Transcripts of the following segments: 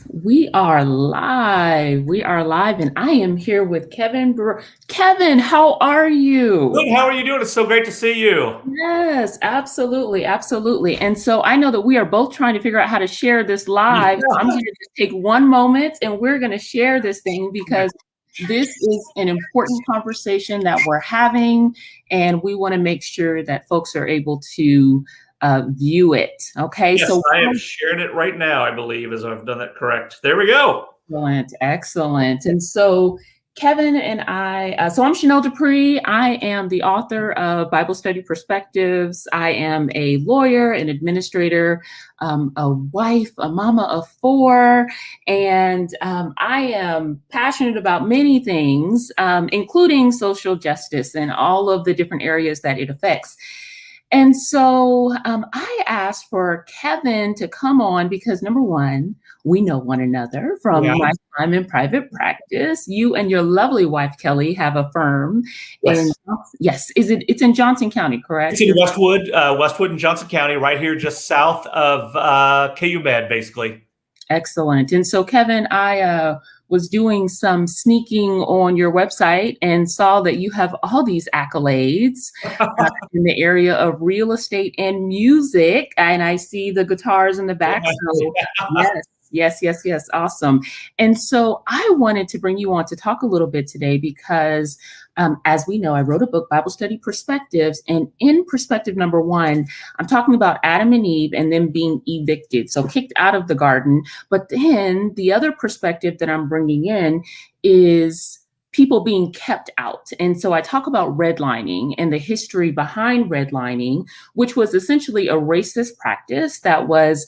We are live. We are live, and I am here with Kevin Breer. Kevin, how are you? Good. How are you doing? It's so great to see you. Yes, absolutely, absolutely. And so I know that we are both trying to figure out how to share this live. So I'm going to just take one moment and we're going to share this thing because this is an important conversation that we're having, and we want to make sure that folks are able to view it. Okay, Yes, so I am sharing it right now, I believe, as I've done that correct. There we go. excellent, excellent. And so Kevin and so I'm Chanel Dupree. I am the author of Bible Study Perspectives. I am a lawyer, an administrator, a wife, a mama of four, and I am passionate about many things, including social justice and all of the different areas that it affects. And so I asked for Kevin to come on because number one, we know one another Yeah. from my time in private practice. You and your lovely wife Kelly have a firm in Yes. yes, it's in Johnson County, It's correct? in Westwood and Johnson County, right here, just south of KU Med, basically. Excellent. And so, Kevin, I was doing some sneaking on your website and saw that you have all these accolades in the area of real estate and music. And I see the guitars in the back. So, yes. Yes, yes, yes. Awesome. And so I wanted to bring you on to talk a little bit today because, as we know, I wrote a book, Bible Study Perspectives. And in perspective number one, I'm talking about Adam and Eve and them being evicted, so kicked out of the garden. But then the other perspective that I'm bringing in is people being kept out. And so I talk about redlining and the history behind redlining, which was essentially a racist practice that was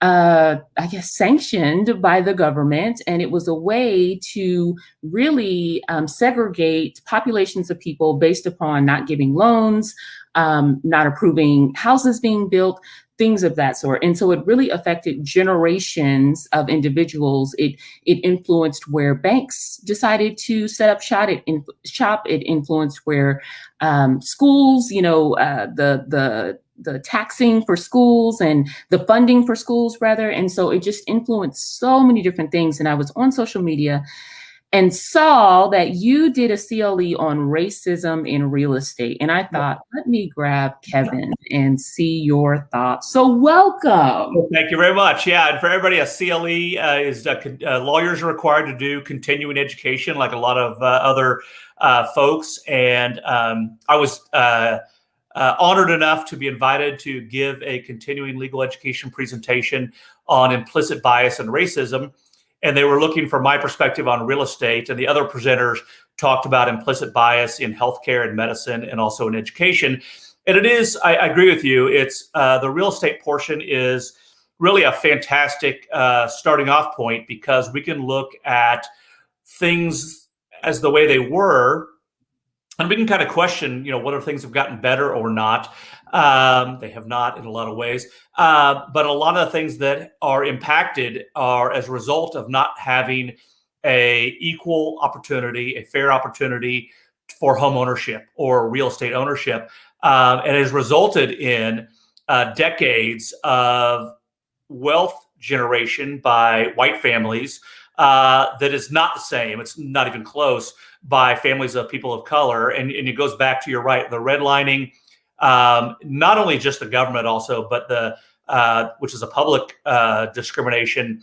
I guess, sanctioned by the government. And it was a way to really segregate populations of people based upon not giving loans, not approving houses being built, things of that sort. And so it really affected generations of individuals. It influenced where banks decided to set up shop. It influenced where schools, the taxing for schools and the funding for schools rather. And so it just influenced so many different things. And I was on social media and saw that you did a CLE on racism in real estate. And I thought, let me grab Kevin and see your thoughts. So welcome. Well, thank you very much. Yeah, and for everybody, a CLE is lawyers are required to do continuing education, like a lot of other folks. And I was honored enough to be invited to give a continuing legal education presentation on implicit bias and racism. And they were looking for my perspective on real estate. And the other presenters talked about implicit bias in healthcare and medicine and also in education. And it is, I agree with you, it's the real estate portion is really a fantastic starting off point because we can look at things as the way they were. And we can kind of question, whether things have gotten better or not. They have not in a lot of ways. But a lot of the things that are impacted are as a result of not having a equal opportunity, a fair opportunity for home ownership or real estate ownership. And has resulted in decades of wealth generation by white families that is not the same. It's not even close by families of people of color. And it goes back to, you're right, the redlining, not only just the government also, but which is a public discrimination,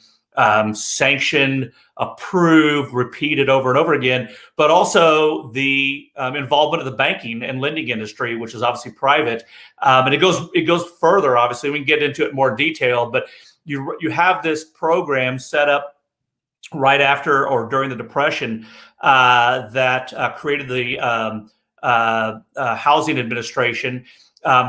sanctioned, approved, repeated over and over again, but also the involvement of the banking and lending industry, which is obviously private. And it goes further, obviously. We can get into it in more detail, but you have this program set up right after or during the Depression that created the Housing Administration,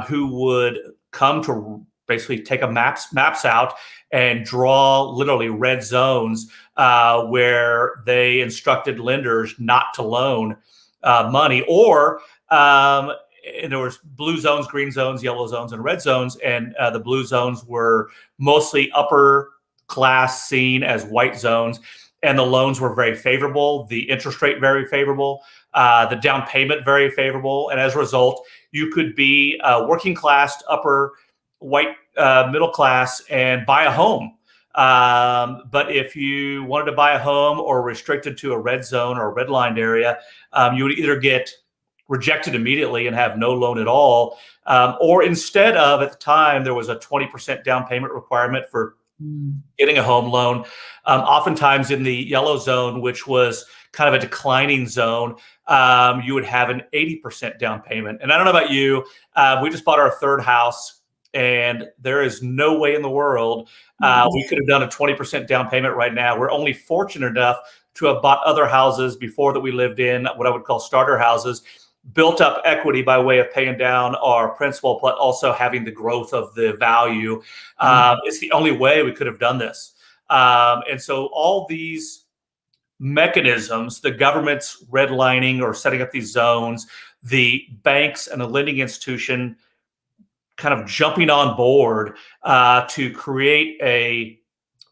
who would come to basically take maps out and draw literally red zones where they instructed lenders not to loan money, or and there was blue zones, green zones, yellow zones, and red zones. And the blue zones were mostly upper class, seen as white zones. And the loans were very favorable, the interest rate very favorable, the down payment very favorable. And as a result, you could be working class, upper white, middle class, and buy a home But if you wanted to buy a home or restricted to a red zone or a redlined area, you would either get rejected immediately and have no loan at all, or instead of, at the time, there was a 20% down payment requirement for getting a home loan. Oftentimes in the yellow zone, which was kind of a declining zone, you would have an 80% down payment. And I don't know about you, we just bought our third house, and there is no way in the world we could have done a 20% down payment right now. We're only fortunate enough to have bought other houses before that we lived in, what I would call starter houses, built up equity by way of paying down our principal, but also having the growth of the value. It's the only way we could have done this. And so all these mechanisms, the government's redlining or setting up these zones, the banks and the lending institution kind of jumping on board to create a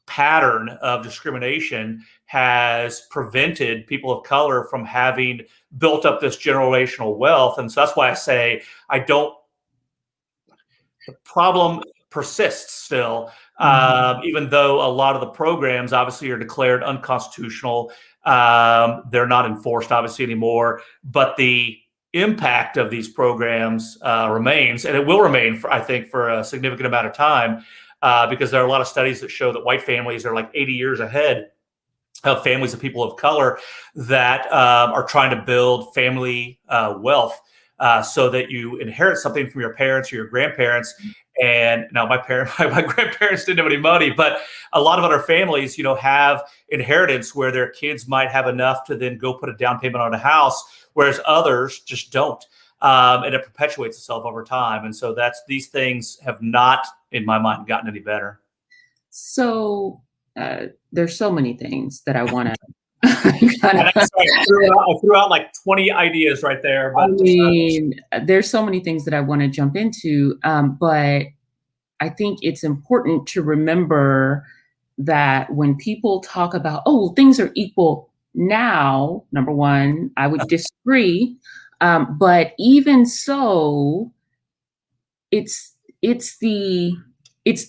pattern of discrimination has prevented people of color from having built up this generational wealth. And so that's why I say the problem persists still, even though a lot of the programs obviously are declared unconstitutional. They're not enforced obviously anymore, but the impact of these programs remains, and it will remain for, I think, for a significant amount of time, because there are a lot of studies that show that white families are like 80 years ahead of families of people of color that are trying to build family wealth, so that you inherit something from your parents or your grandparents. And now my grandparents didn't have any money, but a lot of other families, have inheritance where their kids might have enough to then go put a down payment on a house, whereas others just don't. And it perpetuates itself over time. And so these things have not, in my mind, gotten any better. So there's so many things that I want to. I threw out like 20 ideas right there. But, I mean, there's so many things that I want to jump into, but I think it's important to remember that when people talk about, things are equal now, number one, I would disagree. But even so, it's the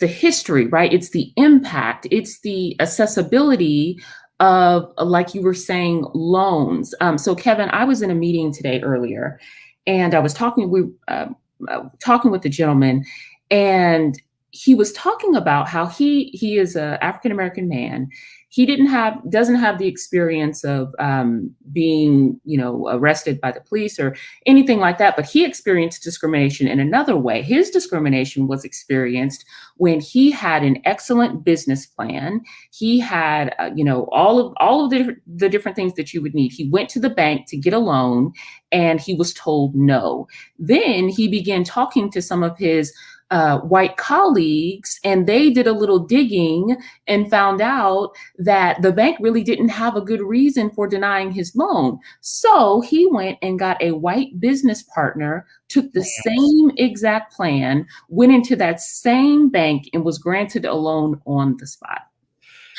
history, right? It's the impact. It's the accessibility of, like you were saying, loans. So Kevin, I was in a meeting today earlier, and I was talking with the gentleman, and he was talking about how he is an African-American man. He doesn't have the experience of being, arrested by the police or anything like that, but he experienced discrimination in another way. His discrimination was experienced when he had an excellent business plan. He had, all of the different things that you would need. He went to the bank to get a loan, and he was told no. Then he began talking to some of his white colleagues, and they did a little digging and found out that the bank really didn't have a good reason for denying his loan. So he went and got a white business partner, took the same exact plan, went into that same bank, and was granted a loan on the spot.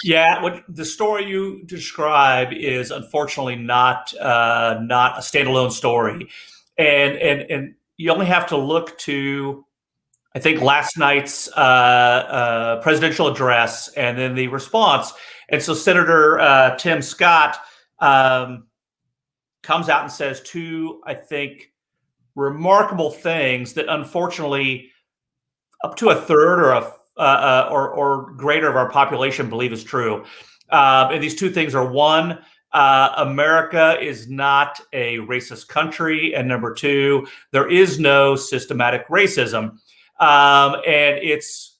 Yeah, what the story you describe is unfortunately not a standalone story, and you only have to look to, I think, last night's presidential address and then the response. And so Senator Tim Scott comes out and says two, I think, remarkable things that unfortunately up to a third or greater of our population believe is true. And these two things are, one, America is not a racist country, and number two, there is no systematic racism. And it's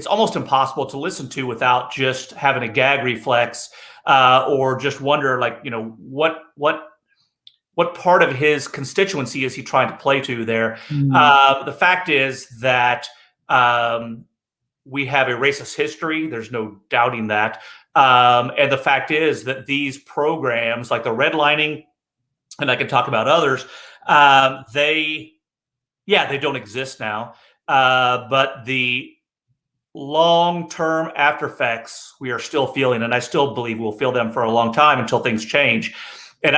almost impossible to listen to without just having a gag reflex, or just wonder, like, what part of his constituency is he trying to play to there? The fact is that we have a racist history. There's no doubting that. And the fact is that these programs, like the redlining, and I can talk about others, they don't exist now. But the long-term after effects we are still feeling, and I still believe we'll feel them for a long time until things change. And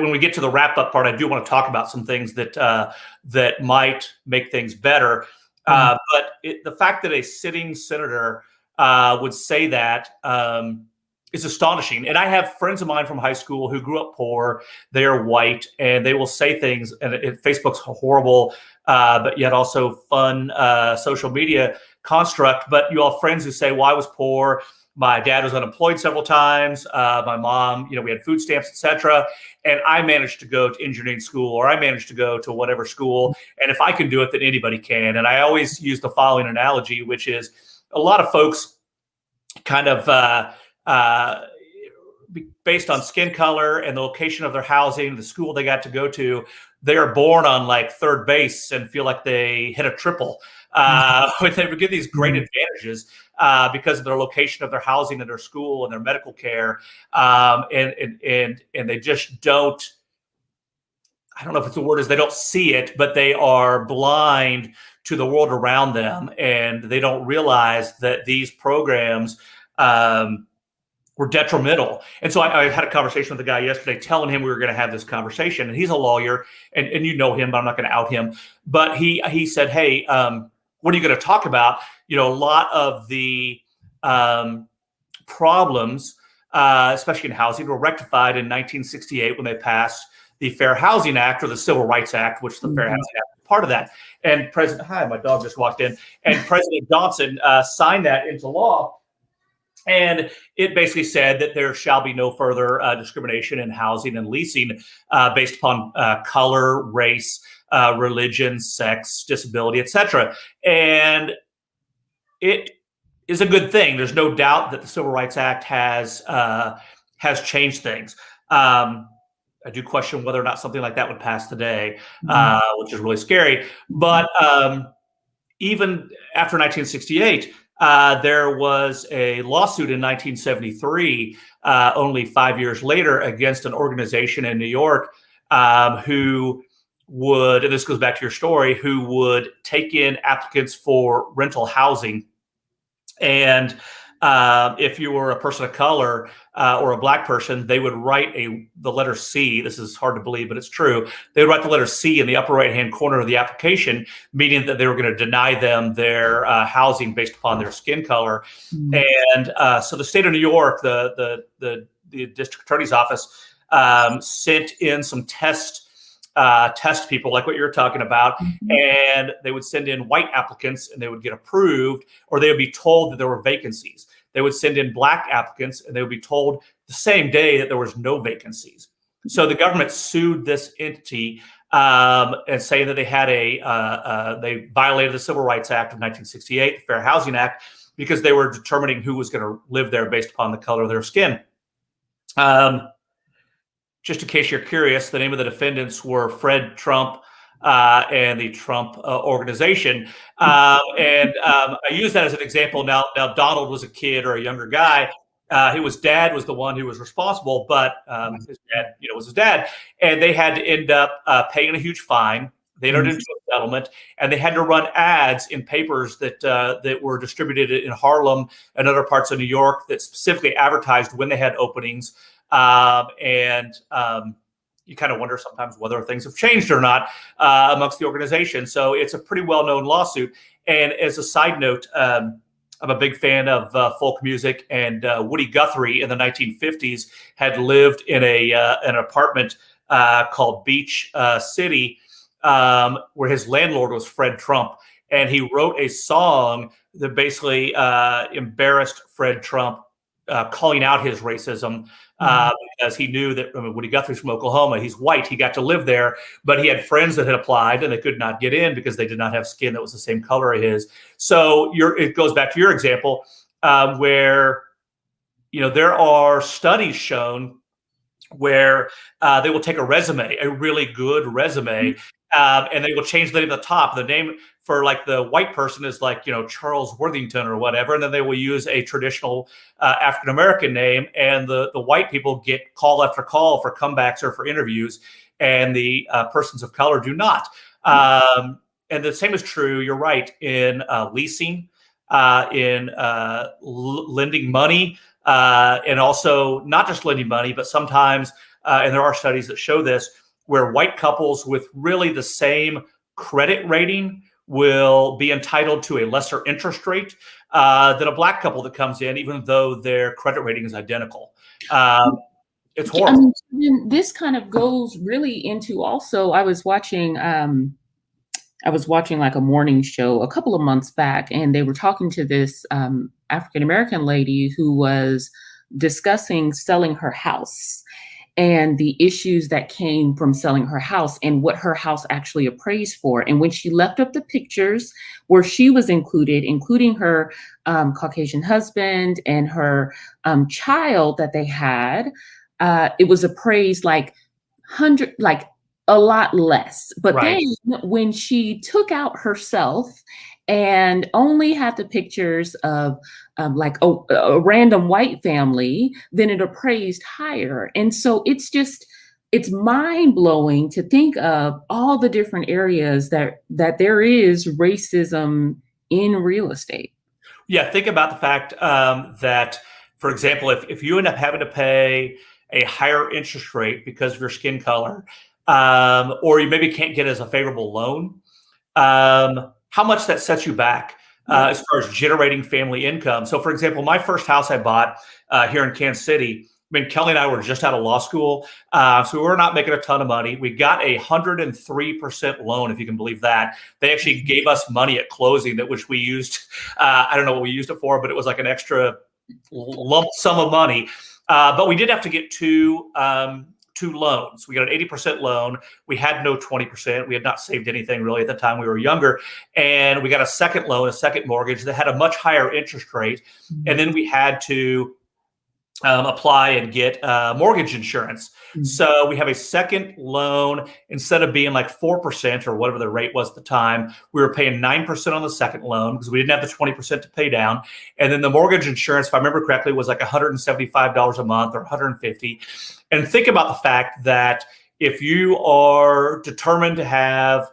when we get to the wrap-up part, I do want to talk about some things that might make things better. But the fact that a sitting senator would say that is astonishing. And I have friends of mine from high school who grew up poor. They are white, and they will say things, and Facebook's horrible, but yet also fun social media construct. But you all have friends who say, well, I was poor. My dad was unemployed several times. My mom, we had food stamps, etc. And I managed to go to engineering school, or I managed to go to whatever school. And if I can do it, then anybody can. And I always use the following analogy, which is a lot of folks kind of based on skin color and the location of their housing, the school they got to go to, they are born on like third base and feel like they hit a triple. They would get these great advantages because of their location of their housing and their school and their medical care, and they just don't. I don't know if it's the word is they don't see it, but they are blind to the world around them, and they don't realize that these programs were detrimental. And so I had a conversation with a guy yesterday telling him we were going to have this conversation, and he's a lawyer, and you know him, but I'm not going to out him. But he said, hey, what are you going to talk about? A lot of the problems, especially in housing, were rectified in 1968 when they passed the Fair Housing Act, or the Civil Rights Act, which the Fair Housing Act is part of that. And hi, my dog just walked in, and President Johnson signed that into law. And it basically said that there shall be no further discrimination in housing and leasing based upon color, race, religion, sex, disability, etc. And it is a good thing. There's no doubt that the Civil Rights Act has changed things. I do question whether or not something like that would pass today, which is really scary. But even after 1968, there was a lawsuit in 1973, only 5 years later, against an organization in New York who would, and this goes back to your story, who would take in applicants for rental housing. And if you were a person of color or a black person, they would write the letter C. This is hard to believe, but it's true. They would write the letter C in the upper right-hand corner of the application, meaning that they were going to deny them their housing based upon their skin color. And so the state of New York, the district attorney's office, sent in some test people like what you're talking about, and they would send in white applicants and they would get approved, or they would be told that there were vacancies. They would send in black applicants and they would be told the same day that there was no vacancies. So the government sued this entity and saying that they had they violated the Civil Rights Act of 1968, the Fair Housing Act, because they were determining who was going to live there based upon the color of their skin. Just in case you're curious, the name of the defendants were Fred Trump and the Trump organization. I use that as an example. Now Donald was a kid or a younger guy. His dad was the one who was responsible, but his dad, was his dad. And they had to end up paying a huge fine. They entered into a settlement, and they had to run ads in papers that were distributed in Harlem and other parts of New York that specifically advertised when they had openings. You kind of wonder sometimes whether things have changed or not amongst the organization. So it's a pretty well-known lawsuit. And as a side note, I'm a big fan of folk music, and Woody Guthrie in the 1950s had lived in an apartment called Beach City, where his landlord was Fred Trump. And he wrote a song that basically embarrassed Fred Trump, calling out his racism, because he knew that Woody Guthrie's from Oklahoma. He's white. He got to live there, but he had friends that had applied and they could not get in because they did not have skin that was the same color as his. So it goes back to your example where, there are studies shown where they will take a resume, a really good resume, and they will change the name at the top. The name for like the white person is like, Charles Worthington or whatever. And then they will use a traditional African-American name. And the white people get call after call for comebacks or for interviews. And the persons of color do not. And the same is true, you're right, in leasing, in lending money, and also not just lending money, but sometimes, and there are studies that show this, where white couples with really the same credit rating will be entitled to a lesser interest rate than a black couple that comes in, even though their credit rating is identical. It's I horrible. mean, this kind of goes really into also, I was watching like a morning show a couple of months back, and they were talking to this African American lady who was discussing selling her house and the issues that came from selling her house and what her house actually appraised for. And when she left up the pictures where she was included, including her Caucasian husband and her child that they had, it was appraised like a lot less. But Right. then when she took out herself and only had the pictures of like a random white family, then it appraised higher. And so it's mind blowing to think of all the different areas that there is racism in real estate. Yeah, think about the fact that, for example, if you end up having to pay a higher interest rate because of your skin color, or you maybe can't get as a favorable loan, how much that sets you back as far as generating family income. So, for example, my first house I bought here in Kansas City, I mean, Kelly and I were just out of law school, so we were not making a ton of money. We got 103% loan, if you can believe that. They actually gave us money at closing, which we used. I don't know what we used it for, but it was like an extra lump sum of money. But we did have to get two loans. We got an 80% loan. We had no 20%. We had not saved anything really at the time. We were younger. And we got a second loan, a second mortgage that had a much higher interest rate. And then we had to apply and get mortgage insurance. So we have a second loan. Instead of being like 4% or whatever the rate was at the time, we were paying 9% on the second loan because we didn't have the 20% to pay down. And then the mortgage insurance, if I remember correctly, was like $175 a month or $150. And think about the fact that if you are determined to have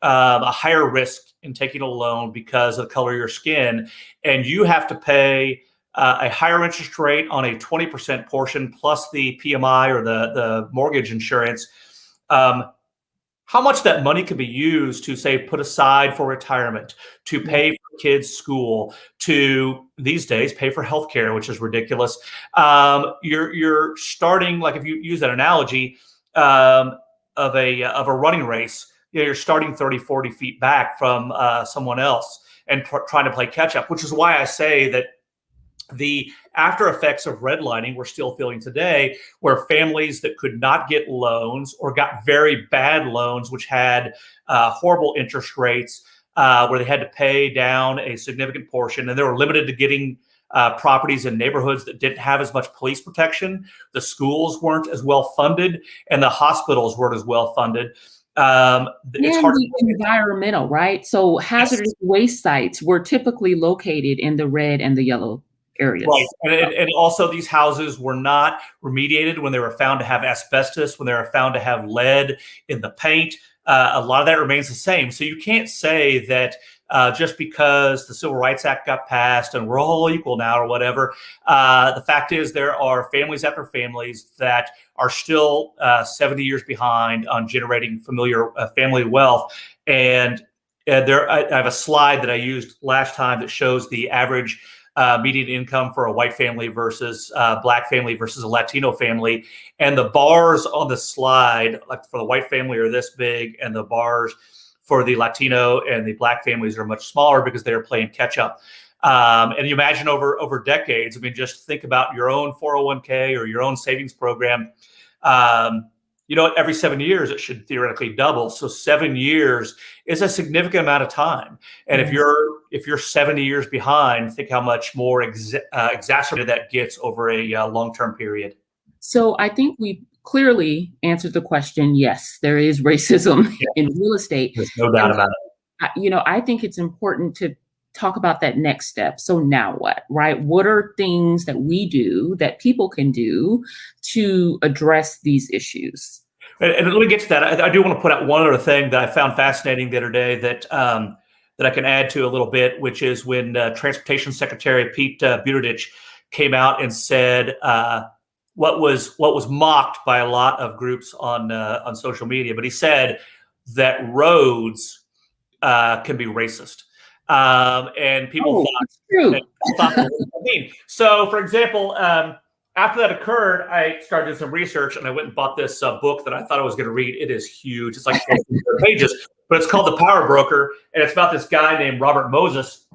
a higher risk in taking a loan because of the color of your skin, and you have to pay a higher interest rate on a 20% portion plus the PMI or the mortgage insurance, how much that money could be used to, say, put aside for retirement, to pay for kids' school, to these days pay for healthcare, which is ridiculous. You're starting, like if you use that analogy of a running race, you're starting 30, 40 feet back from someone else and trying to play catch up, which is why I say that the after effects of redlining we're still feeling today, where families that could not get loans or got very bad loans, which had horrible interest rates, where they had to pay down a significant portion, and they were limited to getting properties in neighborhoods that didn't have as much police protection. The schools weren't as well funded, and the hospitals weren't as well funded. It's hard the environmental, right? So hazardous waste sites were typically located in the red and the yellow areas. Right. And also these houses were not remediated when they were found to have asbestos, when they were found to have lead in the paint. A lot of that remains the same. So you can't say that just because the Civil Rights Act got passed and we're all equal now or whatever. The fact is there are families after families that are still 70 years behind on generating familiar family wealth. And I have a slide that I used last time that shows the average median income for a white family versus black family versus a Latino family. And the bars on the slide, like for the white family, are this big, and the bars for the Latino and the black families are much smaller because they're playing catch up. And you imagine over decades, I mean, just think about your own 401k or your own savings program. Every 7 years, it should theoretically double. So 7 years is a significant amount of time. And if you're 70 years behind, think how much more exacerbated that gets over a long-term period. So I think we clearly answered the question. Yes, there is racism in real estate. There's no doubt about it. I think it's important to talk about that next step. So now what, right? What are things that we do, that people can do to address these issues? And let me get to that. I do want to put out one other thing that I found fascinating the other day that I can add to a little bit, which is when Transportation Secretary Pete Buttigieg came out and said what was mocked by a lot of groups on social media, but he said that roads can be racist. And people Oh, thought, it's true. and people thought that was mean. So, for example, after that occurred, I started doing some research and I went and bought this book that I thought I was going to read. It is huge. It's like 1,400 pages, but it's called The Power Broker. And it's about this guy named Robert Moses.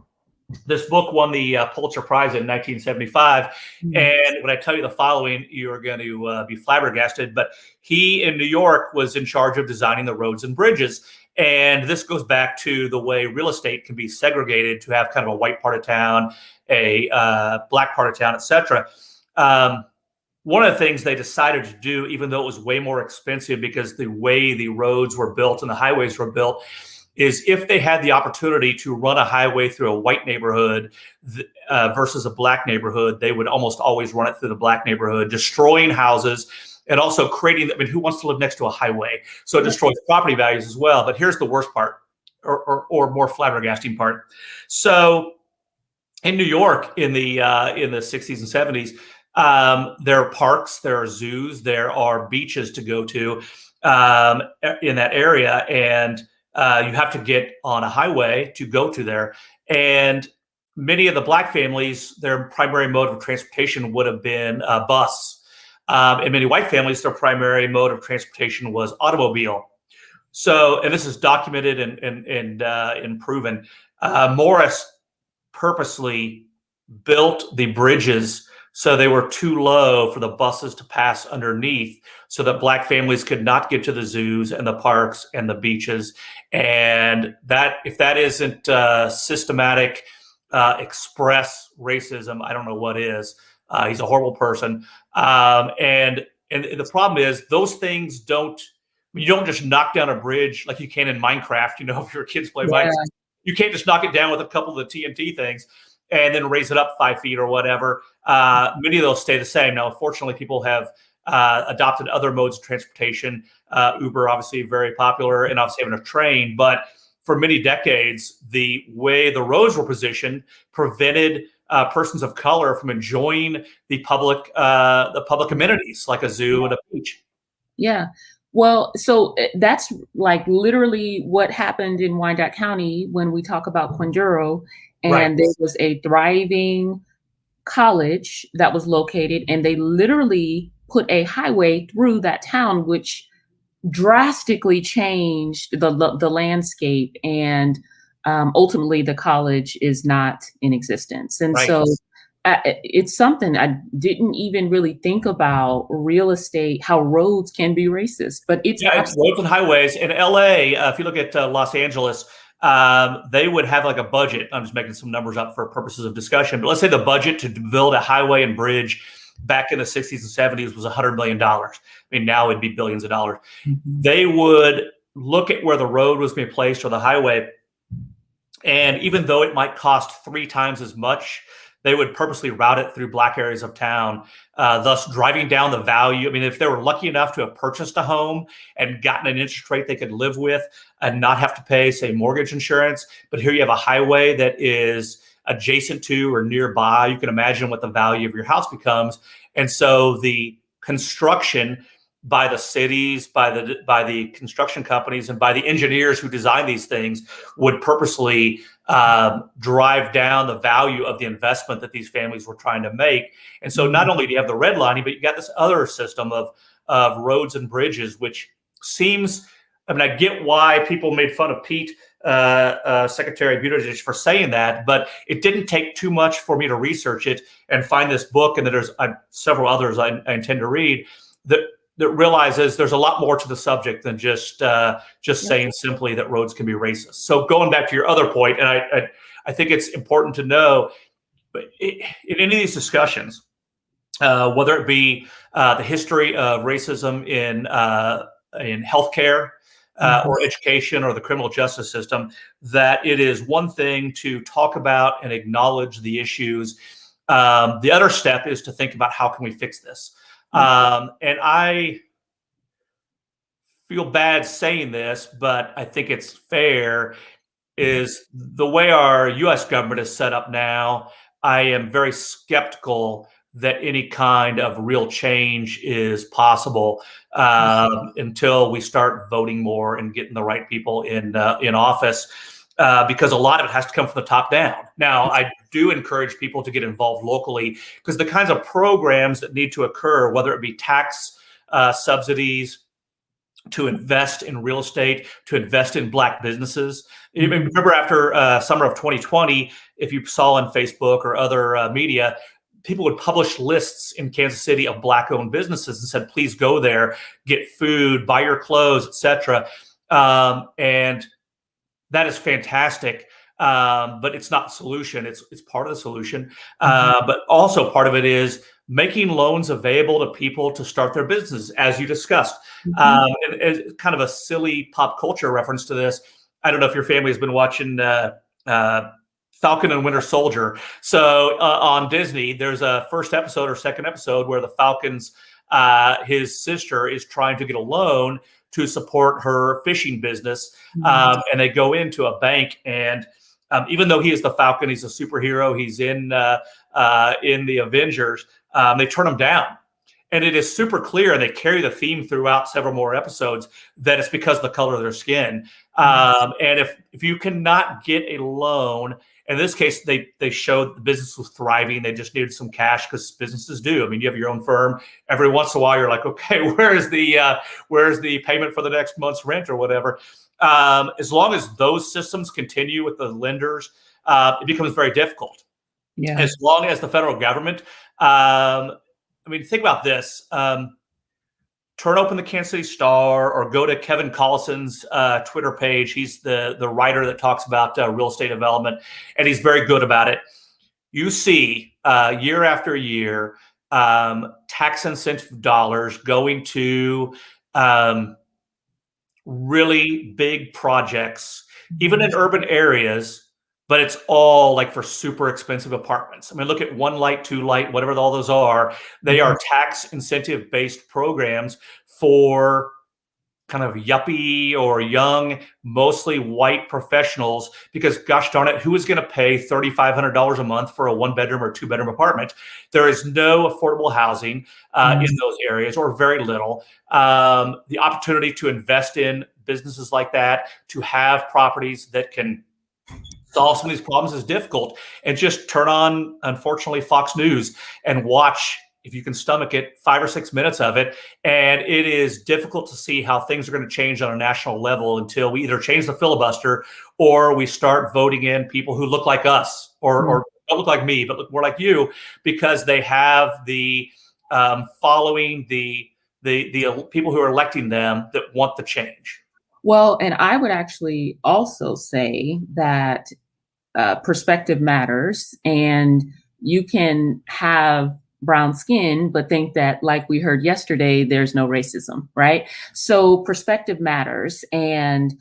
This book won the Pulitzer Prize in 1975. And when I tell you the following, you're going to be flabbergasted. But he in New York was in charge of designing the roads and bridges. And this goes back to the way real estate can be segregated to have kind of a white part of town, a black part of town, et cetera. One of the things they decided to do, even though it was way more expensive because the way the roads were built and the highways were built, is if they had the opportunity to run a highway through a white neighborhood versus a black neighborhood, they would almost always run it through the black neighborhood, destroying houses and also creating, I mean, who wants to live next to a highway? So it destroys property values as well. But here's the worst part, or more flabbergasting part. So in New York in the 60s and 70s, there are parks, there are zoos, there are beaches to go to in that area. And you have to get on a highway to go to there. And many of the black families, their primary mode of transportation would have been bus. And many white families, their primary mode of transportation was automobile. So, and this is documented and proven. Morris purposely built the bridges so they were too low for the buses to pass underneath, so that black families could not get to the zoos and the parks and the beaches. And that, if that isn't systematic express racism, I don't know what is. He's a horrible person. And the problem is those things you don't just knock down a bridge like you can in Minecraft. You know, if your kids play Minecraft, you can't just knock it down with a couple of the TNT things and then raise it up 5 feet or whatever. Many of those stay the same. Now, unfortunately, people have adopted other modes of transportation. Uber, obviously, very popular, and obviously having a train. But for many decades, the way the roads were positioned prevented persons of color from enjoying the public amenities like a zoo and a beach. Yeah. Well, so that's like literally what happened in Wyandotte County when we talk about Quinduro. And Right. there was a thriving college that was located, and they literally put a highway through that town, which drastically changed the landscape. And ultimately, the college is not in existence. And Right. so it's something I didn't even really think about, real estate, how roads can be racist, but it's It's roads and highways. In LA, if you look at Los Angeles, they would have like a budget. I'm just making some numbers up for purposes of discussion, but let's say the budget to build a highway and bridge back in the 60s and 70s was $100 million. I mean, now it'd be billions of dollars. Mm-hmm. They would look at where the road was being placed or the highway, and even though it might cost 3 times as much, they would purposely route it through black areas of town, thus driving down the value. I mean, if they were lucky enough to have purchased a home and gotten an interest rate they could live with and not have to pay, say, mortgage insurance, but here you have a highway that is adjacent to or nearby, you can imagine what the value of your house becomes. And so the construction by the cities, by the construction companies, and by the engineers who design these things would purposely drive down the value of the investment that these families were trying to make. And so not only do you have the redlining, but you got this other system of roads and bridges, which seems, I mean, I get why people made fun of Pete, Secretary Buttigieg, for saying that, but it didn't take too much for me to research it and find this book. And then there's several others I intend to read that realizes there's a lot more to the subject than just saying simply that roads can be racist. So going back to your other point, and I think it's important to know, but in any of these discussions, whether it be the history of racism in healthcare or education or the criminal justice system, that it is one thing to talk about and acknowledge the issues. The other step is to think about how can we fix this. And I feel bad saying this, but I think it's fair, is the way our U.S. government is set up now, I am very skeptical that any kind of real change is possible until we start voting more and getting the right people in office. because a lot of it has to come from the top down. Now, I do encourage people to get involved locally because the kinds of programs that need to occur, whether it be tax subsidies, to invest in real estate, to invest in Black businesses. Remember after summer of 2020, if you saw on Facebook or other media, people would publish lists in Kansas City of Black-owned businesses and said, please go there, get food, buy your clothes, etc. And that is fantastic. But it's not the solution. It's part of the solution. But also part of it is making loans available to people to start their business, as you discussed. And kind of a silly pop culture reference to this. I don't know if your family has been watching Falcon and Winter Soldier. So on Disney, there's a first episode or second episode where the Falcon's his sister is trying to get a loan to support her fishing business. And they go into a bank, and even though he is the Falcon, he's a superhero, he's in the Avengers, they turn him down. And it is super clear, and they carry the theme throughout several more episodes, that it's because of the color of their skin. And if you cannot get a loan, in this case, they showed the business was thriving. They just needed some cash, because businesses do. I mean, you have your own firm. Every once in a while, you're like, okay, where's the payment for the next month's rent or whatever? As long as those systems continue with the lenders, it becomes very difficult. Yeah. As long as the federal government, I mean, think about this. Turn open the Kansas City Star or go to Kevin Collison's Twitter page. He's the writer that talks about real estate development, and he's very good about it. You see year after year tax incentive dollars going to really big projects, even in urban areas, but it's all like for super expensive apartments. I mean, look at One Light, Two Light, whatever all those are. They are tax incentive based programs for kind of yuppie or young, mostly white professionals, because gosh darn it, who is going to pay $3,500 a month for a 1-bedroom or 2-bedroom apartment? There is no affordable housing in those areas, or very little. The opportunity to invest in businesses like that, to have properties that can solve some of these problems, is difficult. And just turn on, unfortunately, Fox News and watch, if you can stomach it, 5 or 6 minutes of it. And it is difficult to see how things are going to change on a national level until we either change the filibuster or we start voting in people who look like us, or don't look like me, but look more like you, because they have the following, the people who are electing them that want the change. Well, and I would actually also say that perspective matters, and you can have brown skin, but think that, like we heard yesterday, there's no racism, right? So perspective matters, and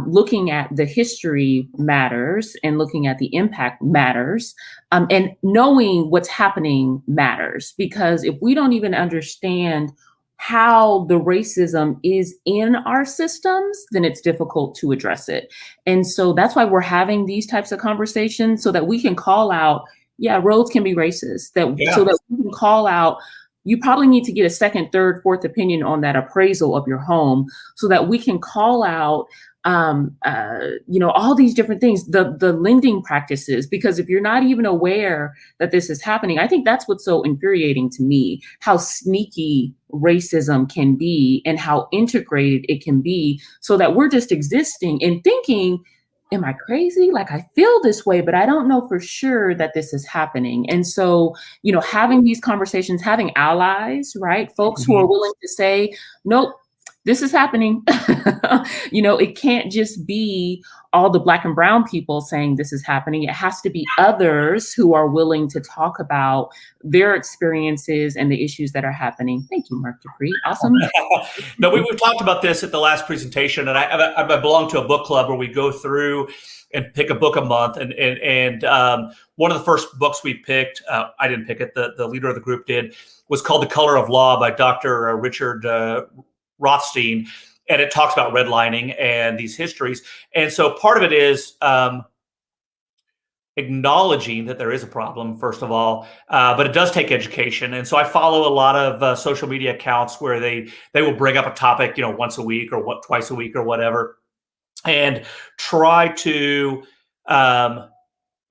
looking at the history matters, and looking at the impact matters, and knowing what's happening matters, because if we don't even understand how the racism is in our systems, then it's difficult to address it. And so that's why we're having these types of conversations, so that we can call out, yeah, roads can be racist, so that we can call out, you probably need to get a second, third, fourth opinion on that appraisal of your home, so that we can call out all these different things, the lending practices, because if you're not even aware that this is happening, I think that's what's so infuriating to me, how sneaky racism can be and how integrated it can be, so that we're just existing and thinking, am I crazy? Like, I feel this way, but I don't know for sure that this is happening. And so, having these conversations, having allies, right? Folks who are willing to say, nope, this is happening. It can't just be all the Black and brown people saying this is happening. It has to be others who are willing to talk about their experiences and the issues that are happening. Thank you, Mark Dupree. Awesome. No, we've talked about this at the last presentation, and I belong to a book club where we go through and pick a book a month. And one of the first books we picked, I didn't pick it, the leader of the group did, was called The Color of Law by Dr. Richard Rothstein, and it talks about redlining and these histories. And so part of it is acknowledging that there is a problem, first of all, but it does take education. And so I follow a lot of social media accounts where they will bring up a topic, once a week or twice a week or whatever. and try to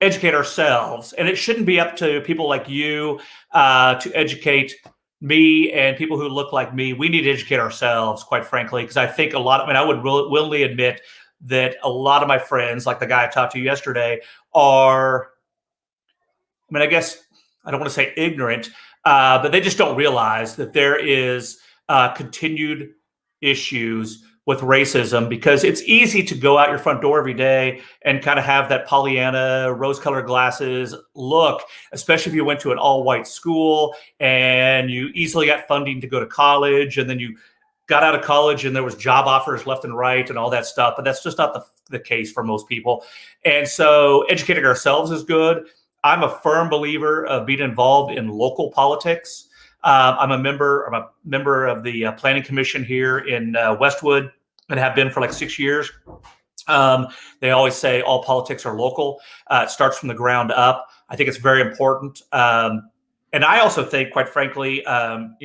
educate ourselves. And it shouldn't be up to people like you to educate me and people who look like me. We need to educate ourselves, quite frankly, because I think I would willingly admit that a lot of my friends, like the guy I talked to yesterday, are, I guess I don't want to say ignorant, but they just don't realize that there is continued issues with racism, because it's easy to go out your front door every day and kind of have that Pollyanna rose-colored glasses look, especially if you went to an all-white school and you easily got funding to go to college, and then you got out of college and there was job offers left and right and all that stuff. But that's just not the case for most people. And so educating ourselves is good. I'm a firm believer of being involved in local politics. I'm a member of the Planning Commission here in Westwood, and have been for like 6 years. They always say all politics are local. It starts from the ground up. I think it's very important. And I also think, quite frankly,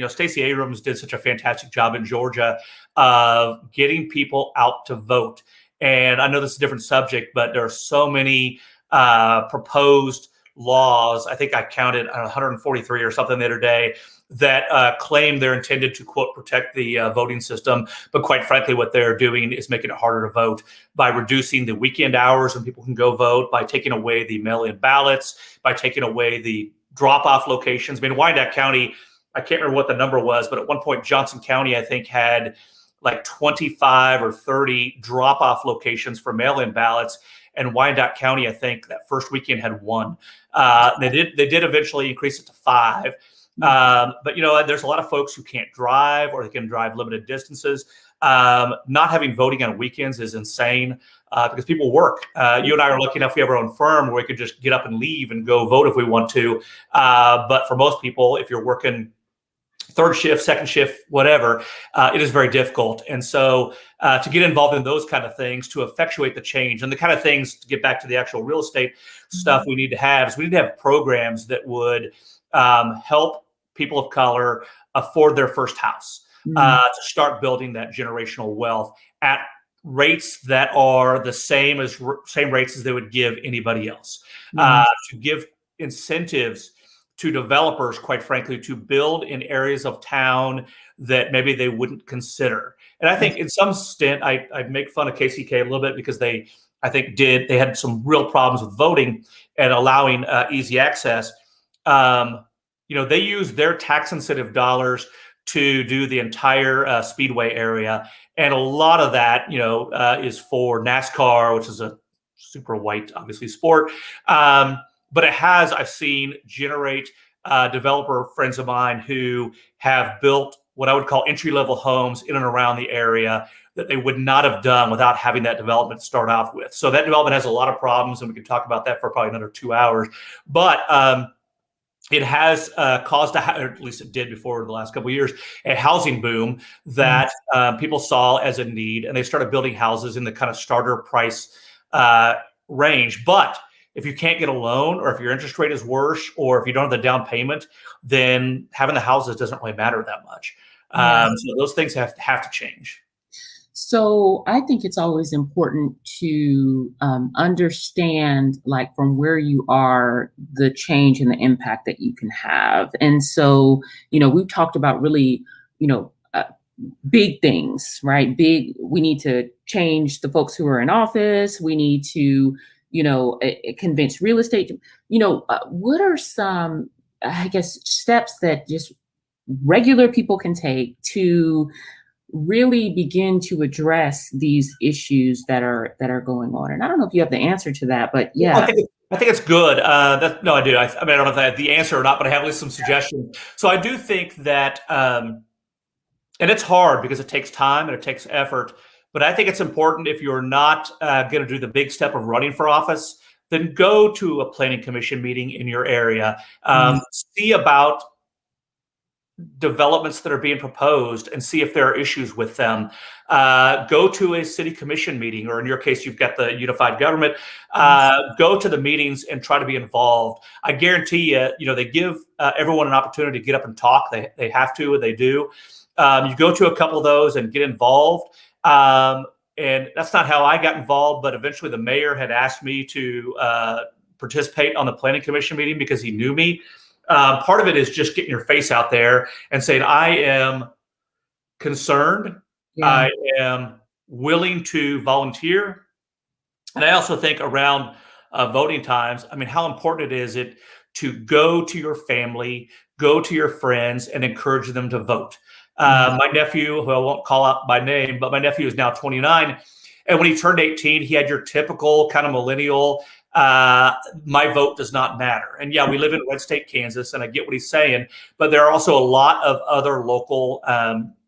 Stacey Abrams did such a fantastic job in Georgia of getting people out to vote. And I know this is a different subject, but there are so many proposed laws. I think I counted 143 or something the other day that claim they're intended to, quote, protect the voting system. But quite frankly, what they're doing is making it harder to vote by reducing the weekend hours when people can go vote, by taking away the mail-in ballots, by taking away the drop-off locations. Wyandotte County, I can't remember what the number was, but at one point, Johnson County, I think, had like 25 or 30 drop-off locations for mail-in ballots. And Wyandotte County, I think, that first weekend had one. They did eventually increase it to 5. But there's a lot of folks who can't drive, or they can drive limited distances. Not having voting on weekends is insane because people work. You and I are lucky enough we have our own firm where we could just get up and leave and go vote if we want to. But for most people, if you're working third shift, second shift, whatever, it is very difficult. And so to get involved in those kind of things, to effectuate the change, and the kind of things, to get back to the actual real estate stuff we need to have, is we need to have programs that would help people of color afford their first house, to start building that generational wealth at rates that are the same rates as they would give anybody else, to give incentives to developers, quite frankly, to build in areas of town that maybe they wouldn't consider. And I think in some extent, I make fun of KCK a little bit because they had some real problems with voting and allowing easy access. They use their tax incentive dollars to do the entire Speedway area. And a lot of that, is for NASCAR, which is a super white, obviously, sport. But it has, I've seen, generate developer friends of mine who have built what I would call entry-level homes in and around the area that they would not have done without having that development start off with. So that development has a lot of problems, and we can talk about that for probably another 2 hours. But it has caused, or at least it did before the last couple of years, a housing boom that people saw as a need, and they started building houses in the kind of starter price range. But if you can't get a loan, or if your interest rate is worse, or if you don't have the down payment, then having the houses doesn't really matter that much. So those things have to change. So I think it's always important to understand, like, from where you are, the change and the impact that you can have. And so, we've talked about really, big things, right? We need to change the folks who are in office. We need to, convince real estate. What are some, I guess, steps that just regular people can take to really begin to address these issues that are going on? And I don't know if you have the answer to that, but yeah. I think it's good. No, I do. I don't know if I have the answer or not, but I have at least some suggestions. So I do think that, and it's hard because it takes time and it takes effort, but I think it's important, if you're not going to do the big step of running for office, then go to a planning commission meeting in your area. See about developments that are being proposed and see if there are issues with them. Go to a city commission meeting, or in your case, you've got the unified government. Go to the meetings and try to be involved. I guarantee you, they give everyone an opportunity to get up and talk. They have to, and they do. You go to a couple of those and get involved. and that's not how I got involved, but eventually the mayor had asked me to participate on the planning commission meeting because he knew me. Part of it is just getting your face out there and saying, I am concerned. Yeah. I am willing to volunteer. And I also think around voting times, I mean, how important it is to go to your family, go to your friends, and encourage them to vote. My nephew, who I won't call out by name, but my nephew is now 29. And when he turned 18, he had your typical kind of millennial, my vote does not matter. And yeah, we live in red state Kansas, and I get what he's saying, but there are also a lot of other local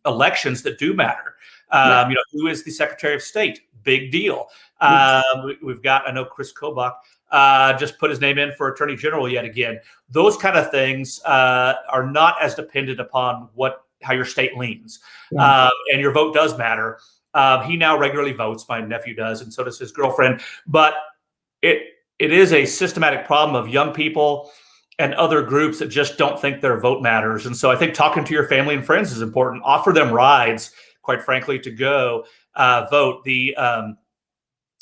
elections that do matter. You know, who is the Secretary of State? Big deal. We've got, I know Chris Kobach just put his name in for Attorney General yet again. Those kind of things are not as dependent upon how your state leans. And your vote does matter. He now regularly votes, my nephew does, and so does his girlfriend. But it is a systematic problem of young people and other groups that just don't think their vote matters. And so I think talking to your family and friends is important. Offer them rides, quite frankly, to go vote. The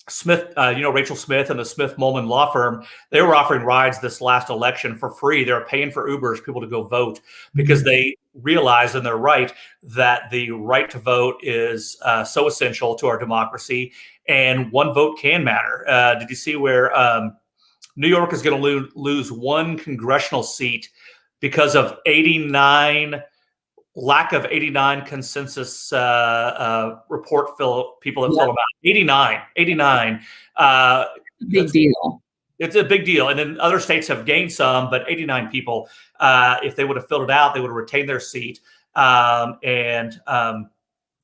Smith, you know, Rachel Smith and the Smith Molman law firm, they were offering rides this last election for free. They were paying for Ubers, people to go vote, because they realize, and they're right, that the right to vote is so essential to our democracy, and one vote can matter. Did you see where New York is going to lose one congressional seat because of lack of 89 consensus report people that fill them out. 89. Big deal. It's a big deal. And then other states have gained some, but 89 people, if they would have filled it out, they would have retained their seat.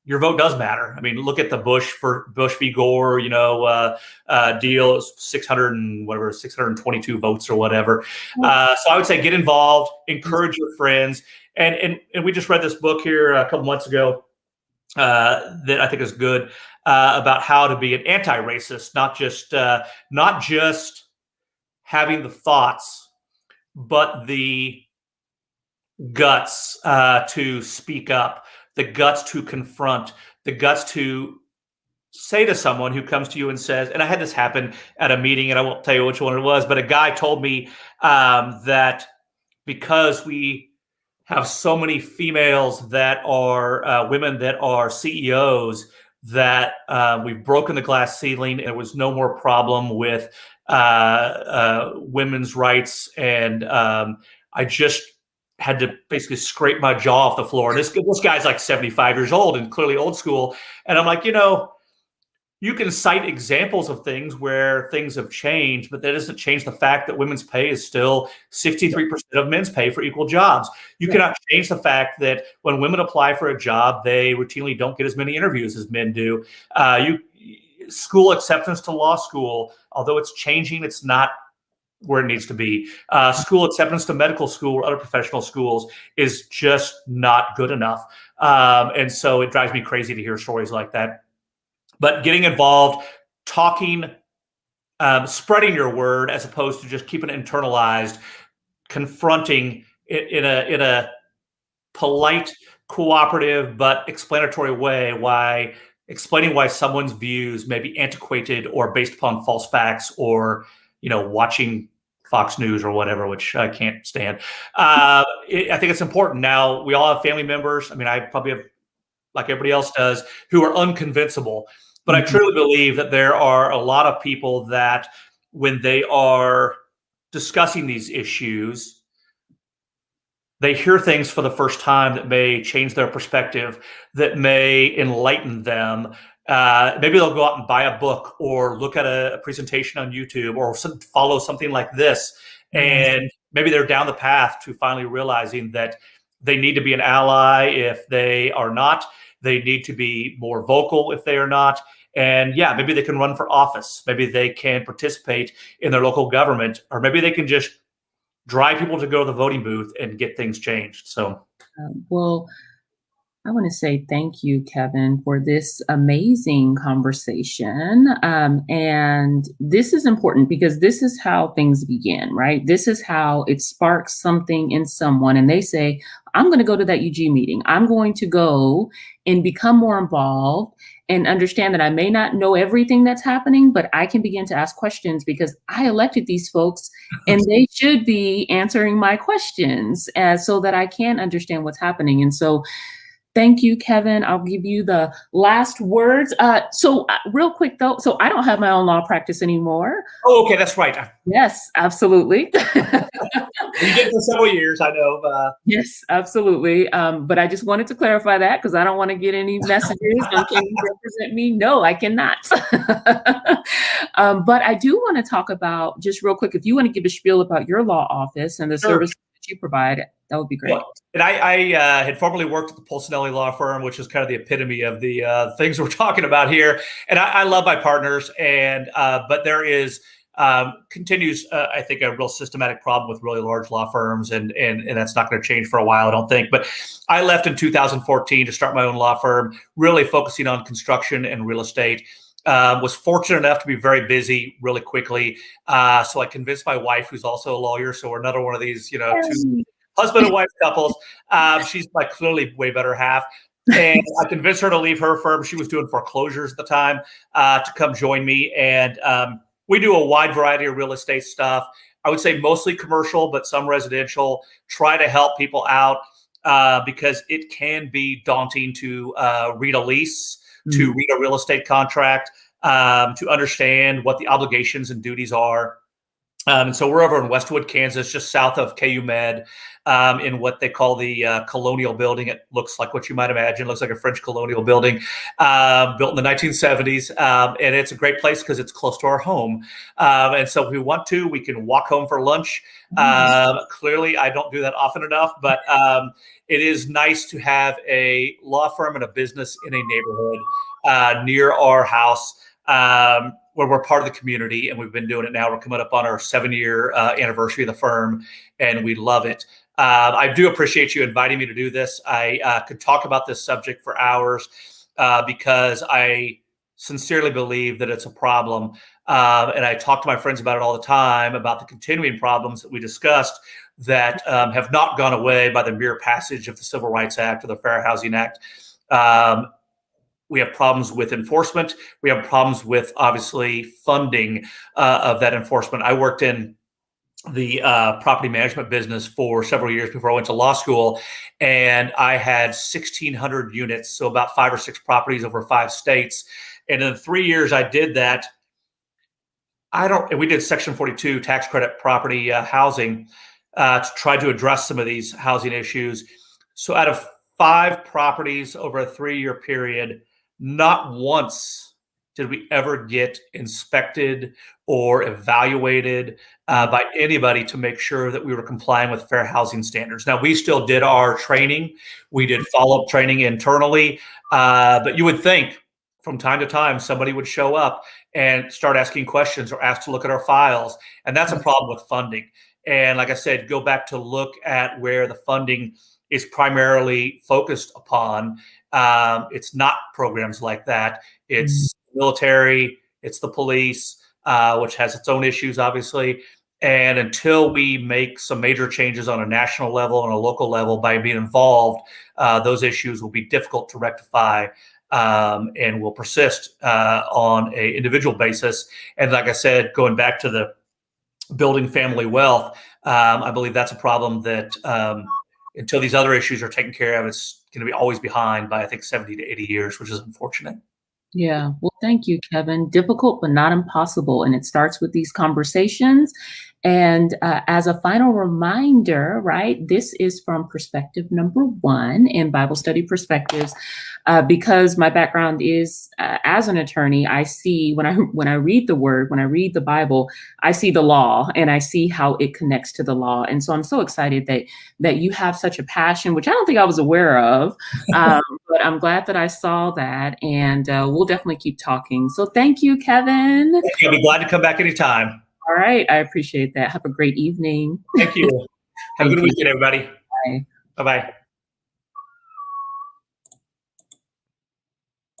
Your vote does matter. I mean, look at the Bush v. Gore, you know, deal. 622 votes or whatever. So I would say get involved, encourage your friends. And we just read this book here a couple months ago that I think is good about how to be an anti-racist, not just having the thoughts, but the guts to speak up, the guts to confront, the guts to say to someone who comes to you and says, and I had this happen at a meeting, and I won't tell you which one it was, but a guy told me that because we have so many females that are women that are CEOs, that we've broken the glass ceiling. There was no more problem with women's rights. And I just had to basically scrape my jaw off the floor. And this guy's like 75 years old and clearly old school. And I'm like, you know, you can cite examples of things where things have changed, but that doesn't change the fact that women's pay is still 63% of men's pay for equal jobs. You cannot change the fact that when women apply for a job, they routinely don't get as many interviews as men do. School acceptance to law school, although it's changing, it's not where it needs to be. School acceptance to medical school or other professional schools is just not good enough. And so it drives me crazy to hear stories like that. But getting involved, talking, spreading your word as opposed to just keeping it internalized, confronting in a polite, cooperative, but explanatory way, explaining why someone's views may be antiquated or based upon false facts, or, you know, watching Fox News or whatever, which I can't stand. I think it's important. Now, we all have family members. I mean, I probably have, like everybody else does, who are unconvincible. But I truly believe that there are a lot of people that when they are discussing these issues, they hear things for the first time that may change their perspective, that may enlighten them. Maybe they'll go out and buy a book or look at a presentation on YouTube or follow something like this. And maybe they're down the path to finally realizing that they need to be an ally if they are not. They need to be more vocal if they are not. And yeah, maybe they can run for office. Maybe they can participate in their local government, or maybe they can just drive people to go to the voting booth and get things changed. So, well, I want to say thank you, Kevin, for this amazing conversation. And this is important because this is how things begin, right? This is how it sparks something in someone. And they say, I'm going to go to that UG meeting. I'm going to go and become more involved and understand that I may not know everything that's happening, but I can begin to ask questions because I elected these folks and they should be answering my questions so that I can understand what's happening. And so, thank you, Kevin. I'll give you the last words. Real quick though, so I don't have my own law practice anymore. Oh, okay, that's right. Yes, absolutely. You did for several years, I know. Yes, absolutely. But I just wanted to clarify that because I don't want to get any messages. Can you represent me? No, I cannot. But I do want to talk about, just real quick, if you want to give a spiel about your law office and the Sure. service that you provide, that would be great. Well, and I had formerly worked at the Pulcinelli Law Firm, which is kind of the epitome of the things we're talking about here. And I love my partners, but there is continues, I think, a real systematic problem with really large law firms, and that's not going to change for a while, I don't think. But I left in 2014 to start my own law firm, really focusing on construction and real estate. Was fortunate enough to be very busy really quickly. So I convinced my wife, who's also a lawyer. So we're another one of these, two husband and wife couples. She's my clearly way better half. And I convinced her to leave her firm. She was doing foreclosures at the time, to come join me. And we do a wide variety of real estate stuff. I would say mostly commercial, but some residential. Try to help people out because it can be daunting to read a lease, to read a real estate contract, to understand what the obligations and duties are. And so we're over in Westwood, Kansas, just south of KU Med, in what they call the Colonial Building. It looks like what you might imagine. It looks like a French colonial building, built in the 1970s. And it's a great place because it's close to our home. And so if we want to, we can walk home for lunch. Clearly, I don't do that often enough, but it is nice to have a law firm and a business in a neighborhood near our house, where we're part of the community, and we've been doing it now. We're coming up on our 7-year anniversary of the firm, and we love it. I do appreciate you inviting me to do this. I could talk about this subject for hours because I sincerely believe that it's a problem. And I talk to my friends about it all the time, about the continuing problems that we discussed that have not gone away by the mere passage of the Civil Rights Act or the Fair Housing Act. We have problems with enforcement. We have problems with, obviously, funding of that enforcement. I worked in the property management business for several years before I went to law school, and I had 1,600 units, so about 5 or 6 properties over 5 states. And in the 3 years I did that, we did Section 42 tax credit property housing to try to address some of these housing issues. So out of 5 properties over a 3-year period, not once did we ever get inspected or evaluated by anybody to make sure that we were complying with fair housing standards. Now, we still did our training. We did follow-up training internally, but you would think from time to time somebody would show up and start asking questions or ask to look at our files, and that's a problem with funding. And like I said, go back to look at where the funding is primarily focused upon. It's not programs like that. It's military, it's the police, which has its own issues, obviously. And until we make some major changes on a national level and a local level by being involved, those issues will be difficult to rectify and will persist on an individual basis. And like I said, going back to the building family wealth, I believe that's a problem that until these other issues are taken care of, it's going to be always behind by, I think, 70 to 80 years, which is unfortunate. Yeah. Well, thank you, Kevin. Difficult, but not impossible. And it starts with these conversations. And as a final reminder, right, this is from perspective number 1 in Bible study perspectives, because my background is as an attorney. I see when I read the word, when I read the Bible, I see the law and I see how it connects to the law. And so I'm so excited that you have such a passion, which I don't think I was aware of, but I'm glad that I saw that. And we'll definitely keep talking. So thank you, Kevin. I'll be glad to come back anytime. All right. I appreciate that. Have a great evening. Thank you. Have a good weekend, everybody. Bye. Bye-bye.